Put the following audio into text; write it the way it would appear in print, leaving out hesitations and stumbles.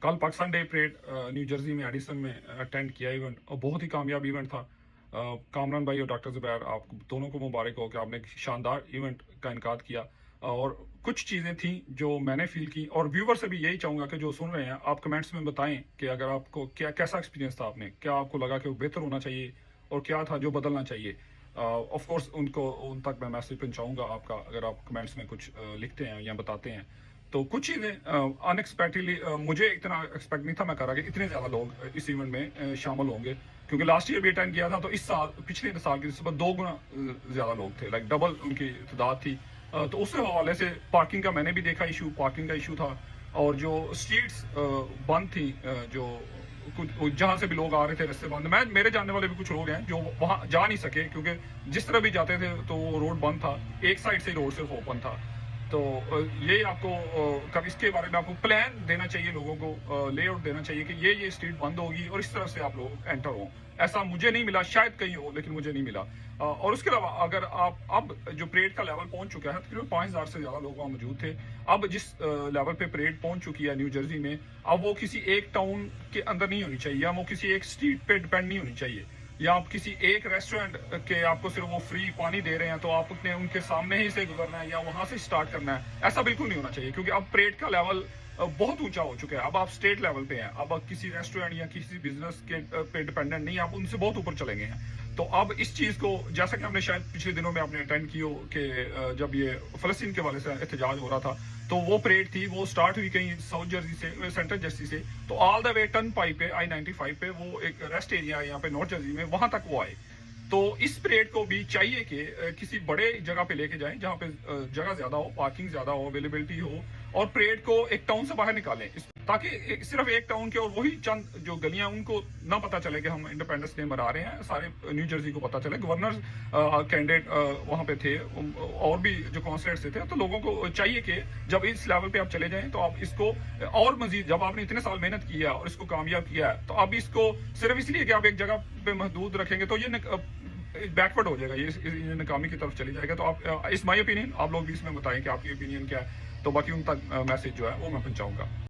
कल Pakistan day parade new Jersey में Edison में अटेंड किया इवेंट, और बहुत ही कामयाब इवेंट था। कामरान भाई और डॉक्टर ज़ुबैर, आप दोनों को मुबारक हो कि आपने एक शानदार इवेंट का इनकाद किया। और कुछ चीज़ें थी जो मैंने फील की, और व्यूवर से भी यही चाहूँगा कि जो सुन रहे हैं आप कमेंट्स में बताएं कि अगर आपको कैसा एक्सपीरियंस था, आपने क्या आपको लगा कि वो बेहतर होना चाहिए और क्या था जो बदलना चाहिए। ऑफ कोर्स उन तक मैं मैसेज पहुंचाऊंगा आपका, अगर आप कमेंट्स में कुछ लिखते हैं या बताते हैं। तो कुछ चीज़ें अनएक्सपेक्टेडली, मुझे इतना एक्सपेक्ट नहीं था मैं कर रहा कि इतने ज़्यादा लोग इस इवेंट में शामिल होंगे, क्योंकि लास्ट ईयर भी अटेंड किया था तो इस साल पिछले साल की निस्बत 2 गुना ज़्यादा लोग थे, लाइक डबल उनकी तादाद थी। तो उस हवाले से पार्किंग का मैंने भी देखा इशू, पार्किंग का इशू था। और जो स्ट्रीट्स बंद थी, जो कुछ जहाँ से भी लोग आ रहे थे रास्ते बंद, मैं मेरे जानने वाले भी कुछ लोग हैं जो वहाँ जा नहीं सके, क्योंकि जिस तरह भी जाते थे तो वो रोड बंद था, एक साइड से रोड सिर्फ ओपन था। तो ये आपको कब इसके बारे में आपको प्लान देना चाहिए, लोगों को लेआउट देना चाहिए कि ये स्ट्रीट बंद होगी और इस तरफ से आप लोग एंटर हो। ऐसा मुझे नहीं मिला, शायद कहीं हो लेकिन मुझे नहीं मिला। और उसके अलावा अगर आप अब जो परेड का लेवल पहुंच चुका है, तकरीबन 5000 से ज्यादा लोग वहाँ मौजूद थे। अब जिस लेवल पे परेड पहुंच चुकी है न्यू जर्सी में, अब वो किसी एक टाउन के अंदर नहीं होनी चाहिए, या वो किसी एक स्ट्रीट पे डिपेंड नहीं होनी चाहिए, या आप किसी एक रेस्टोरेंट के आपको सिर्फ वो फ्री पानी दे रहे हैं तो आप अपने उनके सामने ही से गुजरना है या वहां से स्टार्ट करना है। ऐसा बिल्कुल नहीं होना चाहिए, क्योंकि अब परेड का लेवल बहुत ऊंचा हो चुका है। अब आप स्टेट लेवल पे हैं, अब आप किसी रेस्टोरेंट या किसी बिजनेस के पे डिपेंडेंट नहीं, आप उनसे बहुत ऊपर चले गए हैं। तो अब इस चीज को, जैसा कि आपने शायद पिछले दिनों में आपने अटेंड की हो कि जब ये फलस्तीन के वाले से एहतजाज हो रहा था, तो वो परेड थी, वो स्टार्ट हुई कहीं साउथ जर्सी से, सेंट्रल जर्सी से, तो ऑल द वे टर्न पाई पे I-95 पे वो एक रेस्ट एरिया है यहाँ पे नॉर्थ जर्सी में, वहां तक वो आए। तो इस परेड को भी चाहिए कि किसी बड़े जगह पे लेके जाएं, जहाँ पे जगह ज्यादा हो, पार्किंग ज्यादा हो, अवेलेबिलिटी हो, और परेड को एक टाउन से बाहर निकालें, ताकि सिर्फ एक टाउन के और वही चंद जो गलियां, उनको ना पता चले कि हम इंडिपेंडेंस डे मना रहे हैं, सारे न्यू जर्सी को पता चले। गवर्नर कैंडिडेट वहां पे थे, और भी जो कॉन्सुलेट्स थे, तो लोगों को चाहिए कि जब इस लेवल पे आप चले जाएं तो आप इसको और मजीद, जब आपने इतने साल मेहनत की है और इसको कामयाब किया है, तो अब इसको सिर्फ इसलिए कि आप एक जगह पे महदूद रखेंगे तो ये बैकवर्ड हो जाएगा, ये नाकामी की तरफ चली जाएगा। तो आप, इस माई ओपिनियन, आप लोग भी इसमें बताएं कि आपकी ओपिनियन क्या है, तो बाकी उन तक मैसेज जो है वो मैं पहुंचाऊंगा।